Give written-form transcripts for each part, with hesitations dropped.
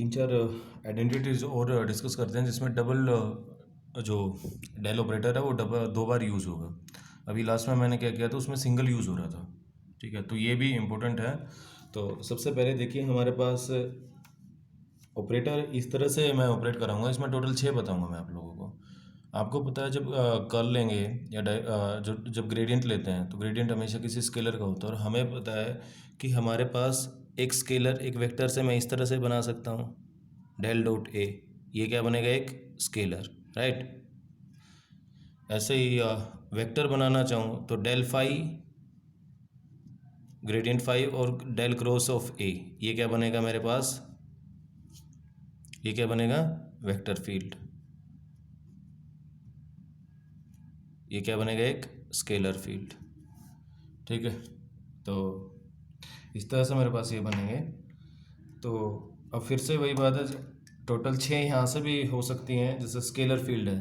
तीन चार आइडेंटिटीज और डिस्कस करते हैं जिसमें डबल जो डेल ऑपरेटर है वो डबल दो बार यूज़ होगा। अभी लास्ट में मैंने क्या किया था, उसमें सिंगल यूज़ हो रहा था। ठीक है, तो ये भी इम्पोर्टेंट है। तो सबसे पहले देखिए, हमारे पास ऑपरेटर इस तरह से मैं ऑपरेट कराऊंगा। इसमें टोटल 6 बताऊंगा मैं आप लोगों को। आपको पता है, जब कर्ल लेंगे या जब ग्रेडियंट लेते हैं तो ग्रेडियंट हमेशा किसी स्केलर का होता है। और हमें पता है कि हमारे पास एक स्केलर एक वेक्टर से मैं इस तरह से बना सकता हूँ, डेल डॉट ए। ये क्या बनेगा? एक स्केलर, राइट। ऐसे ही वेक्टर बनाना चाहूँ तो डेल फाई ग्रेडियंट फाई और डेल क्रॉस ऑफ ए, ये क्या बनेगा मेरे पास? ये क्या बनेगा? Vector field. ये क्या बनेगा? एक स्केलर फील्ड। ठीक है, तो इस तरह से मेरे पास ये बनेंगे। तो अब फिर से वही बात है, टोटल 6 यहाँ से भी हो सकती हैं। जैसे स्केलर फील्ड है,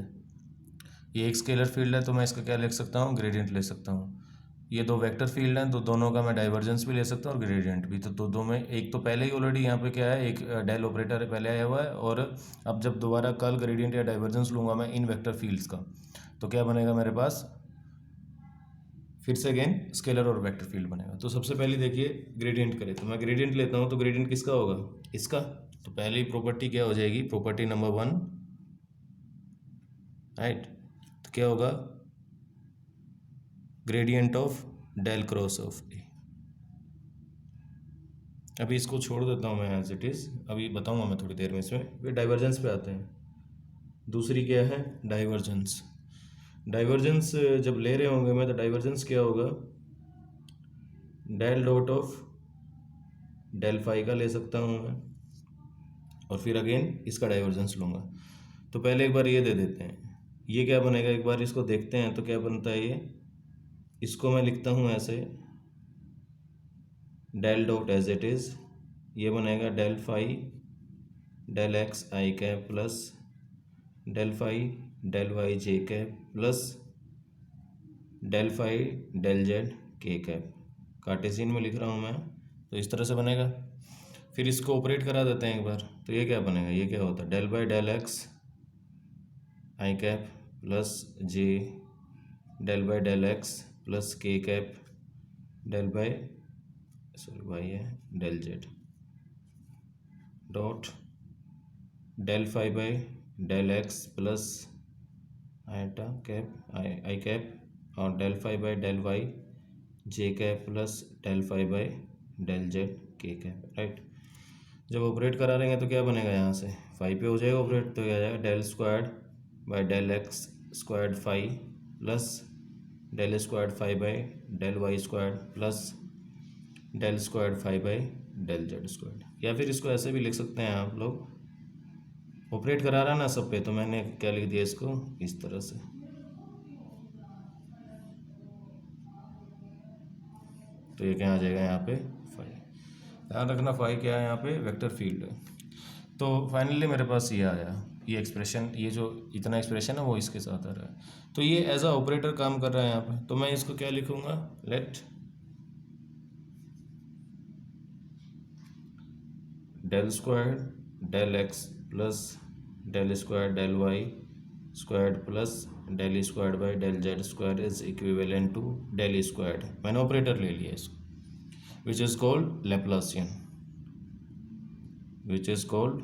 ये एक स्केलर फील्ड है तो मैं इसका क्या लिख सकता हूँ? ग्रेडियंट ले सकता हूँ। ये दो वेक्टर फील्ड हैं तो दोनों का मैं डाइवर्जेंस भी ले सकता हूँ और ग्रेडियंट भी। तो दो में एक तो पहले ही ऑलरेडी यहाँ पे क्या है, एक डेल ऑपरेटर पहले आया हुआ है। और अब जब दोबारा कर्ल, ग्रेडियंट या डाइवर्जेंस लूँगा मैं इन वेक्टर फील्ड्स का, तो क्या बनेगा मेरे पास? फिर से अगेन स्केलर और वेक्टर फील्ड बनेगा। तो सबसे पहले देखिए, ग्रेडियंट करें तो मैं ग्रेडियंट लेता हूँ तो ग्रेडियंट किसका होगा? इसका। तो पहली प्रॉपर्टी क्या हो जाएगी? Property number 1, right. तो क्या होगा? Gradient of del cross of A. अभी इसको छोड़ देता हूँ मैं एज इट इज़, अभी बताऊँगा मैं थोड़ी देर में। इसमें फिर डाइवर्जेंस पे आते हैं। दूसरी क्या है? डाइवर्जेंस। डाइवर्जेंस जब ले रहे होंगे मैं तो डाइवर्जेंस क्या होगा? Del dot of del phi का ले सकता हूँ मैं, और फिर अगेन इसका डाइवर्जेंस लूँगा। तो पहले एक बार ये दे देते हैं, ये क्या बनेगा? एक बार इसको देखते हैं तो क्या बनता है ये। इसको मैं लिखता हूँ ऐसे, del dot as it is, ये बनेगा del phi del x i cap plus del phi del y j cap plus del phi del z k cap. Cartesian में लिख रहा हूँ मैं, तो इस तरह से बनेगा। फिर इसको ऑपरेट करा देते हैं एक बार, तो ये क्या बनेगा? ये क्या होता है? Del by del x i cap plus j del by del x plus k cap del by, sorry y है, del z dot del phi by del x plus iota cap i cap और del phi by del y j cap plus del phi by del z k cap, right. जब operate करा रहेंगे तो क्या बनेगा? यहाँ से फाई पे हो जाएगा ऑपरेट, तो क्या आ जाएगा? Del squared by del x squared phi plus del squared phi by del y squared plus del squared phi by del z squared. या फिर इसको ऐसे भी लिख सकते हैं आप लोग, ऑपरेट करा रहा ना सब पे, तो मैंने क्या लिख दिया इसको इस तरह से। तो ये क्या आ जाएगा यहाँ पे? फाई। ध्यान रखना, फाई क्या है यहाँ पे? वेक्टर फील्ड है। तो फाइनली मेरे पास ये आया, ये एक्सप्रेशन, ये जो इतना एक्सप्रेशन है वो इसके साथ आ रहा है। तो ये एज अ ऑपरेटर काम कर रहा है यहाँ पे। तो मैं इसको क्या लिखूँगा? Let del squared del x plus del square del y squared plus del squared by del z square is equivalent to del squared. मैंने ऑपरेटर ले लिया इसको, which is called Laplacian, which is called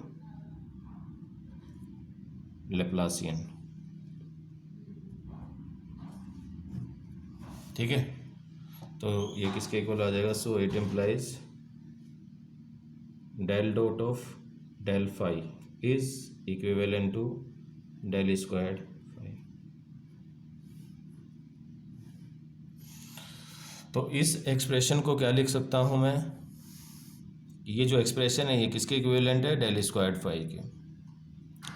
Laplacian. ठीक है, तो ये किसके equal आ जाएगा? So it implies del dot of del phi is equivalent to del squared phi. तो इस एक्सप्रेशन को क्या लिख सकता हूँ मैं? ये जो एक्सप्रेशन है ये किसके इक्विवेलेंट है? डेल स्क्वायर्ड फाई के।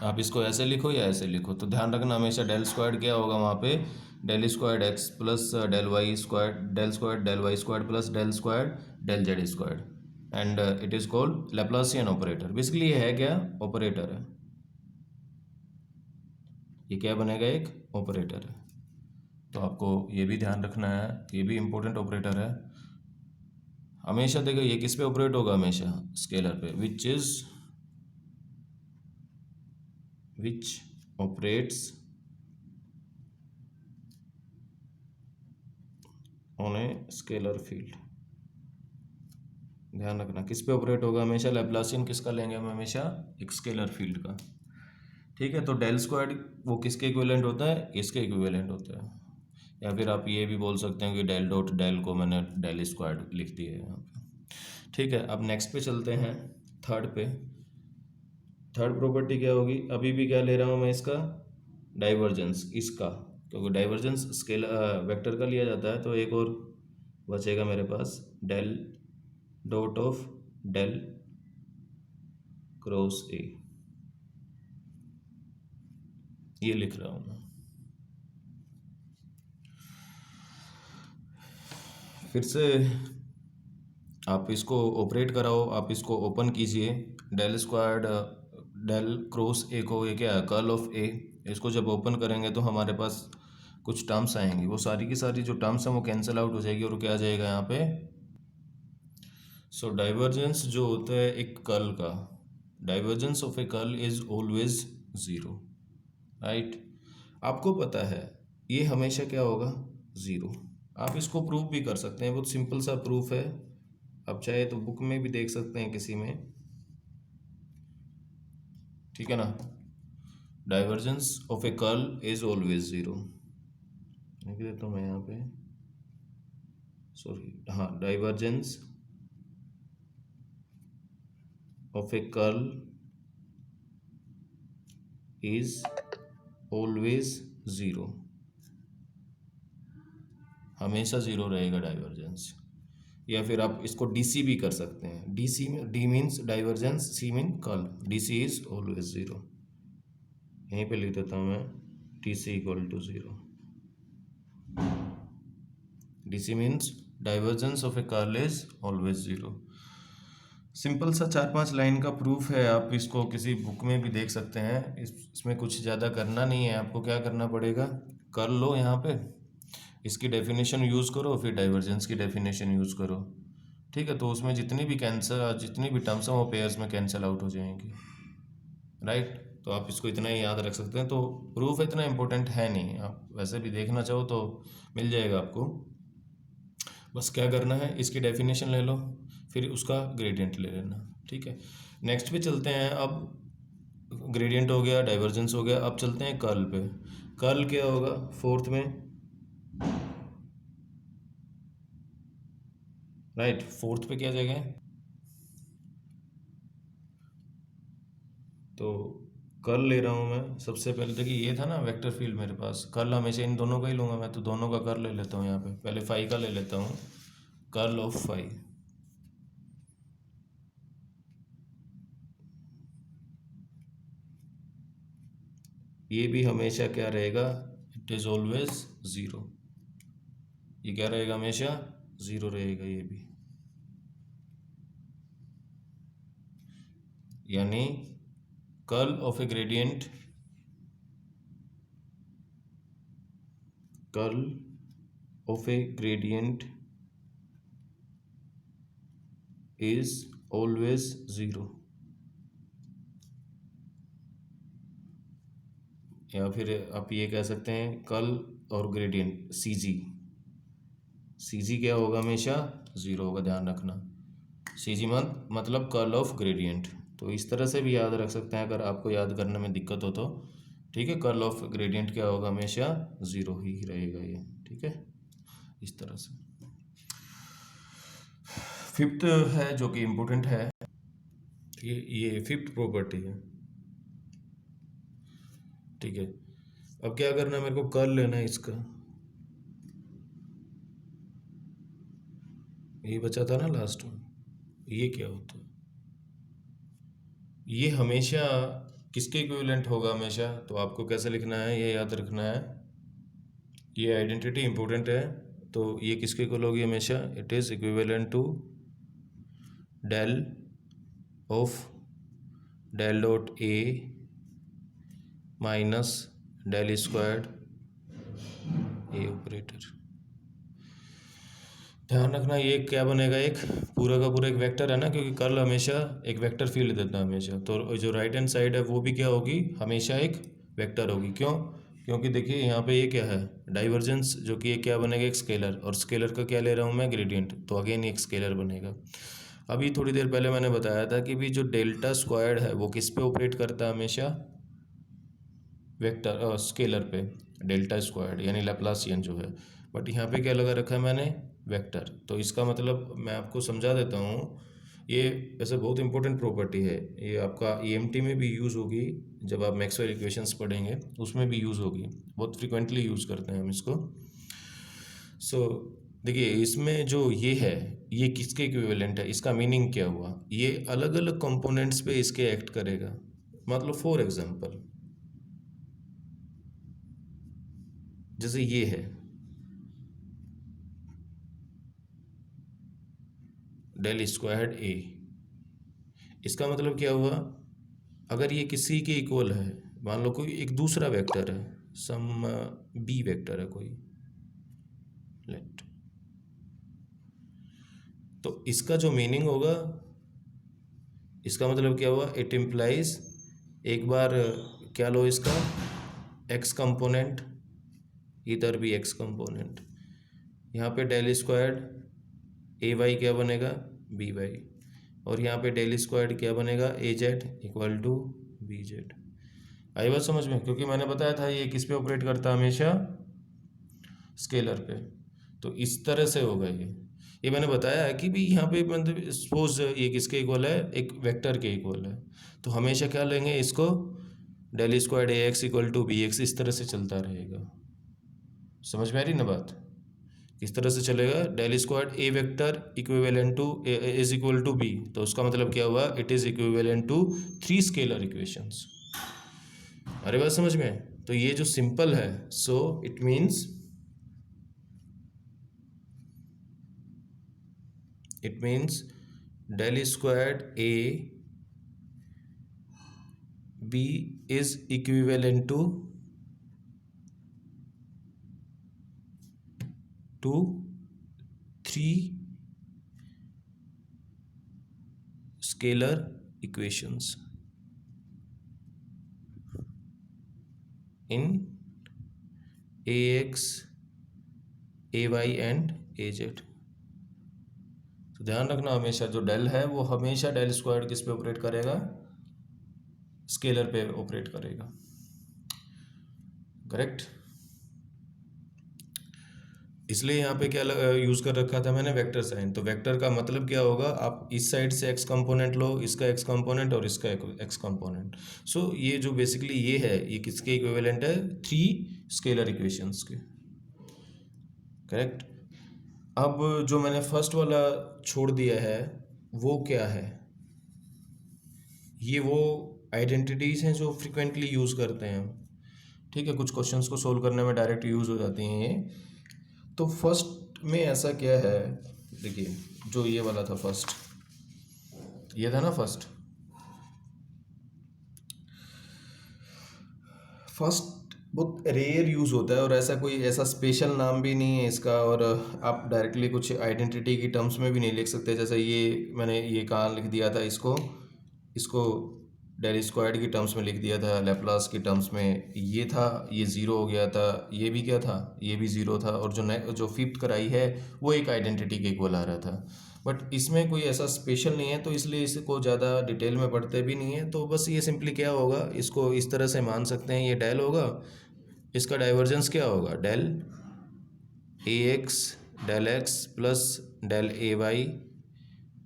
आप इसको ऐसे लिखो या ऐसे लिखो, तो ध्यान रखना हमेशा डेल स्क्वायर्ड क्या होगा वहाँ पे? Del squared x plus del y squared del squared del y squared plus del squared del z squared, and it is called Laplacian operator. Basically ये है क्या? ऑपरेटर है। ये क्या बनेगा? एक ऑपरेटर है। तो आपको ये भी ध्यान रखना है, ये भी इम्पोर्टेंट ऑपरेटर है। हमेशा देखो ये किस पे ऑपरेट होगा? हमेशा स्केलर पे, which is which operates on a scalar field. ध्यान रखना किस पे ऑपरेट होगा हमेशा, लैप्लासियन किसका लेंगे हम हमेशा, एक स्केलर फील्ड का। ठीक है, तो डेल स्क्वायर वो किसके इक्विवेलेंट होता है, इसके इक्विवेलेंट होता है। या फिर आप ये भी बोल सकते हैं कि डेल डॉट डेल को मैंने डेल स्क्वायर लिख दिया है यहाँ पे। ठीक है, अब नेक्स्ट पे चलते हैं, थर्ड पे। थर्ड प्रॉपर्टी क्या होगी, अभी भी क्या ले रहा हूँ मैं, इसका डाइवर्जेंस, इसका, क्योंकि डाइवर्जेंस स्केल वेक्टर का लिया जाता है, तो एक और बचेगा मेरे पास, del dot of del cross A, ये लिख रहा हूँ मैं। फिर से आप इसको ऑपरेट कराओ, आप इसको ओपन कीजिए, del squared del cross A को, ये क्या है, कर्ल ऑफ ए। इसको जब ओपन करेंगे तो हमारे पास कुछ टर्म्स आएंगी, वो सारी की सारी जो टर्म्स हैं वो कैंसिल आउट हो जाएगी, और क्या आ जाएगा यहाँ पे, सो डाइवर्जेंस जो होता है एक कर्ल का, divergence of a curl is always zero, right. आपको पता है ये हमेशा क्या होगा, ज़ीरो। आप इसको प्रूव भी कर सकते हैं, बहुत सिंपल सा प्रूफ है, आप चाहे तो बुक में भी देख सकते हैं किसी में, ठीक है ना। Divergence of a curl is always zero, लिख देता हूँ मैं यहाँ पे, सॉरी, हाँ, divergence of a curl is always zero, हमेशा ज़ीरो रहेगा डाइवर्जेंस। या फिर आप इसको डीसी भी कर सकते हैं, डीसी में D means divergence, C mean curl, DC is always zero, यहीं पे लिख देता हूँ मैं, DC equal to zero. DC means divergence of a curl is always zero. Simple सा 4-5 लाइन का प्रूफ है, आप इसको किसी बुक में भी देख सकते हैं। इसमें कुछ ज़्यादा करना नहीं है, आपको क्या करना पड़ेगा, कर लो यहाँ पे, इसकी डेफिनेशन यूज़ करो, फिर डाइवर्जेंस की डेफिनेशन यूज़ करो, ठीक है। तो उसमें जितनी भी टर्म्स हैं वो पेयर्स में कैंसिल आउट हो जाएंगी, राइट। तो आप इसको इतना ही याद रख सकते हैं, तो प्रूफ इतना इंपॉर्टेंट है नहीं, आप वैसे भी देखना चाहो तो मिल जाएगा आपको। बस क्या करना है, इसकी डेफिनेशन ले लो, फिर उसका ग्रेडियंट ले लेना, ठीक है। नेक्स्ट पे चलते हैं, अब ग्रेडियंट हो गया, डाइवर्जेंस हो गया, अब चलते हैं कर्ल पे। कर्ल क्या होगा फोर्थ में, राइट, फोर्थ पे क्या जगह है, तो कर्ल ले रहा हूँ मैं। सबसे पहले देखिए, ये था ना वेक्टर फील्ड मेरे पास, कर्ल हमेशा इन दोनों का ही लूँगा मैं, तो दोनों का कर्ल ले लेता हूँ यहाँ पे। पहले फाई का ले लेता हूँ, कर्ल ऑफ फाई, ये भी हमेशा क्या रहेगा, इट इज़ ऑलवेज ज़ीरो, ये क्या रहेगा, हमेशा ज़ीरो रहेगा ये भी, यानी curl of A gradient, curl of A gradient is always zero. या फिर आप ये कह सकते हैं कर्ल और ग्रेडियंट सी जी, सी जी क्या होगा, हमेशा ज़ीरो होगा, ध्यान रखना। सी जी मतलब कर्ल ऑफ ग्रेडियंट, तो इस तरह से भी याद रख सकते हैं अगर आपको याद करने में दिक्कत हो तो, ठीक है। कर्ल ऑफ ग्रेडियंट क्या होगा, हमेशा ज़ीरो ही रहेगा ये, ठीक है, इस तरह से। फिफ्थ है जो कि इम्पोर्टेंट है, ये फिफ्थ प्रॉपर्टी है, ठीक है। अब क्या करना है, मेरे को कर्ल लेना है इसका, ये बचा था ना लास्ट में, ये क्या होता है, ये हमेशा किसके इक्विवेलेंट होगा हमेशा, तो आपको कैसे लिखना है ये याद रखना है, ये आइडेंटिटी इंपॉर्टेंट है। तो ये किसके इक्वल होगी हमेशा, it is equivalent to del of del dot A minus del squared A operator. ध्यान रखना ये क्या बनेगा, एक पूरा का पूरा एक वेक्टर है ना, क्योंकि कर्ल हमेशा एक वेक्टर फील्ड देता है हमेशा। तो जो राइट हैंड साइड है वो भी क्या होगी, हमेशा एक वेक्टर होगी। क्यों? क्योंकि देखिए यहाँ पे ये क्या है, डाइवर्जेंस, जो कि ये क्या बनेगा, एक स्केलर, और स्केलर का क्या ले रहा हूँ मैं, ग्रेडियंट, तो अगेन एक स्केलर बनेगा। अभी थोड़ी देर पहले मैंने बताया था कि भी जो डेल्टा स्क्वायर्ड है वो किस पे ऑपरेट करता है हमेशा, वेक्टर स्केलर पे, डेल्टा स्क्वायर्ड यानी लैप्लासियन जो है। बट यहाँ पे क्या लगा रखा है मैंने, वेक्टर। तो इसका मतलब मैं आपको समझा देता हूँ, ये वैसे बहुत इंपॉर्टेंट प्रॉपर्टी है, ये आपका ईएमटी में भी यूज़ होगी, जब आप मैक्सवेल इक्वेशंस पढ़ेंगे उसमें भी यूज़ होगी, बहुत फ्रिक्वेंटली यूज़ करते हैं हम इसको। सो देखिए इसमें जो ये है, ये किसके इक्विवेलेंट है, इसका मीनिंग क्या हुआ, ये अलग अलग कंपोनेंट्स पे इसके एक्ट करेगा। मतलब फॉर एग्जांपल जैसे ये है डेल स्क्वायर्ड ए, इसका मतलब क्या हुआ, अगर ये किसी के इक्वल है, मान लो कोई एक दूसरा वेक्टर है, सम बी वेक्टर है कोई, लेट, तो इसका जो मीनिंग होगा, इसका मतलब क्या हुआ, इट इम्प्लाइज, एक बार क्या लो इसका एक्स कंपोनेंट, इधर भी एक्स कंपोनेंट, यहाँ पे डेल स्क्वायर्ड ए वाई क्या बनेगा, बी वाई, और यहाँ पे डेल स्क्वायर्ड क्या बनेगा, A Z equal to B Z. आई बात समझ में? क्योंकि मैंने बताया था ये किस पे ऑपरेट करता है हमेशा, स्केलर पे। तो इस तरह से होगा ये मैंने बताया है कि भी यहाँ पे मतलब सपोज ये किसके इक्वल है, एक वेक्टर के इक्वल है, तो हमेशा क्या लेंगे इसको, del squared A x equal to B x, इस तरह से चलता रहेगा। समझ में आ रही ना बात, किस तरह से चलेगा, del squared A vector equivalent to is equal to B, तो उसका मतलब क्या हुआ, it is equivalent to 3 scalar equations. अरे बात समझ में? तो ये जो सिंपल है, so it means del squared a b is equivalent to 3 scalar equations in ax, ay and az। तो ध्यान रखना हमेशा जो डेल है वो हमेशा डेल स्क्वायर्ड किस पे ऑपरेट करेगा, स्केलर पे ऑपरेट करेगा। करेक्ट? इसलिए यहाँ पे क्या यूज़ कर रखा था मैंने, वेक्टर साइन। तो वेक्टर का मतलब क्या होगा, आप इस साइड से एक्स कंपोनेंट लो, इसका एक्स कंपोनेंट और इसका एक्स कंपोनेंट। सो ये जो बेसिकली ये है, ये किसके इक्विवेलेंट है, 3 स्केलर इक्वेशंस के। करेक्ट? अब जो मैंने फर्स्ट वाला छोड़ दिया है वो क्या है, ये वो आइडेंटिटीज़ हैं जो फ्रिक्वेंटली यूज़ करते हैं हम। ठीक है, कुछ क्वेश्चंस को सोल्व करने में डायरेक्ट यूज़ हो जाती हैं ये। तो फर्स्ट में ऐसा क्या है, देखिए जो ये वाला था फर्स्ट, ये था ना फर्स्ट बहुत रेयर यूज़ होता है, और ऐसा कोई ऐसा स्पेशल नाम भी नहीं है इसका, और आप डायरेक्टली कुछ आइडेंटिटी की टर्म्स में भी नहीं लिख सकते। जैसे ये मैंने ये कहाँ लिख दिया था, इसको डेल स्क्वायर्ड की टर्म्स में लिख दिया था, लैप्लास की टर्म्स में ये था, ये ज़ीरो हो गया था, ये भी क्या था, ये भी ज़ीरो था, और जो फिफ्थ कराई है वो एक आइडेंटिटी के इक्वल आ रहा था। बट इसमें कोई ऐसा स्पेशल नहीं है, तो इसलिए इसको ज़्यादा डिटेल में पढ़ते भी नहीं है। तो बस ये सिंपली क्या होगा, इसको इस तरह से मान सकते हैं, ये डेल होगा, इसका डाइवर्जेंस क्या होगा, del A x del x plus del A y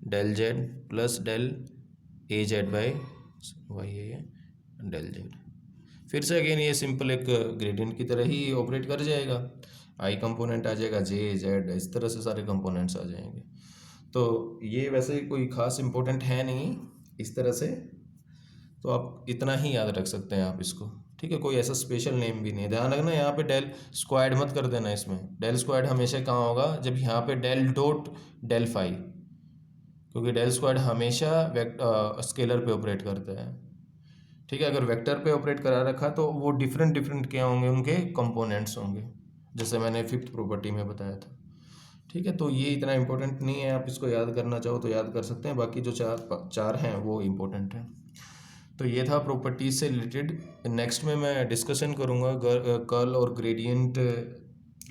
del z plus del A z by y है डेल जेड। फिर से अगेन ये सिंपल एक ग्रेडियंट की तरह ही ऑपरेट कर जाएगा, आई कंपोनेंट आ जाएगा, जे जेड, इस तरह से सारे कंपोनेंट्स आ जाएंगे। तो ये वैसे कोई ख़ास इम्पोर्टेंट है नहीं इस तरह से, तो आप इतना ही याद रख सकते हैं आप इसको। ठीक है, कोई ऐसा स्पेशल नेम भी नहीं है। ध्यान रखना यहाँ पे डेल स्क्वायर्ड मत कर देना, इसमें डेल स्क्वायर्ड हमेशा कहाँ होगा, जब यहाँ पे डेल डॉट डेल फाई, क्योंकि डेल स्क्वायर्ड हमेशा स्केलर पे ऑपरेट करता है। ठीक है, अगर वेक्टर पे ऑपरेट करा रखा तो वो डिफरेंट क्या होंगे, उनके कंपोनेंट्स होंगे, जैसे मैंने फिफ्थ प्रॉपर्टी में बताया था। ठीक है, तो ये इतना इम्पोर्टेंट नहीं है, आप इसको याद करना चाहो तो याद कर सकते हैं, बाकी जो चार चार हैं वो इम्पोर्टेंट हैं। तो ये था प्रॉपर्टीज से रिलेटेड। नेक्स्ट में मैं डिस्कशन करूँगा कर्ल और ग्रेडियंट,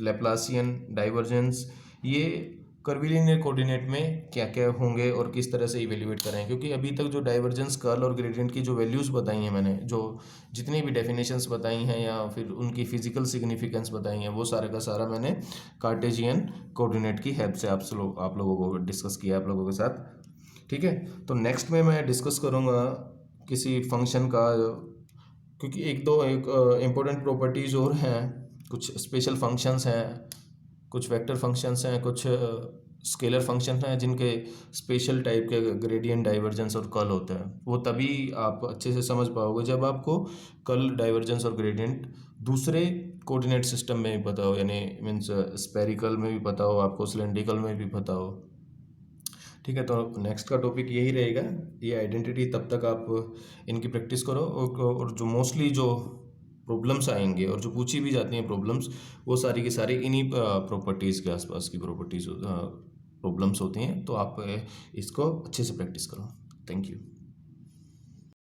लैप्लासियन, डाइवर्जेंस, ये कर्विलिनियर कोऑर्डिनेट में क्या क्या होंगे और किस तरह से इवेल्युएट करें, क्योंकि अभी तक जो डाइवर्जेंस, कर्ल और ग्रेडियंट की जो वैल्यूज़ बताई हैं मैंने, जो जितनी भी डेफिनेशंस बताई हैं या फिर उनकी फिजिकल सिग्निफिकेंस बताई हैं, वो सारा का सारा मैंने कार्टेशियन कोऑर्डिनेट की हेल्प से आप लोगों को डिस्कस किया आप लोगों के साथ। ठीक है, तो नेक्स्ट में मैं डिस्कस करूँगा किसी फंक्शन का, क्योंकि एक दो इम्पोर्टेंट प्रॉपर्टीज़ और हैं, कुछ स्पेशल फंक्शंस हैं, कुछ वेक्टर फंक्शंस हैं, कुछ स्केलर फंक्शंस हैं जिनके स्पेशल टाइप के ग्रेडियंट, डाइवर्जेंस और कर्ल होता है। वो तभी आप अच्छे से समझ पाओगे जब आपको कर्ल, डाइवर्जेंस और ग्रेडियंट दूसरे कोऑर्डिनेट सिस्टम में भी पता हो, यानी मीन्स स्पेरिकल में भी पता हो आपको, सिलेंड्रिकल में भी पता हो। ठीक है, तो नेक्स्ट का टॉपिक यही रहेगा, ये आइडेंटिटी। तब तक आप इनकी प्रैक्टिस करो, और जो मोस्टली जो प्रॉब्लम्स आएंगे और जो पूछी भी जाती हैं प्रॉब्लम्स, वो सारी की सारी इन्हीं प्रॉपर्टीज़ के आसपास की प्रॉपर्टीज़ प्रॉब्लम्स होती हैं। तो आप इसको अच्छे से प्रैक्टिस करो। Thank you.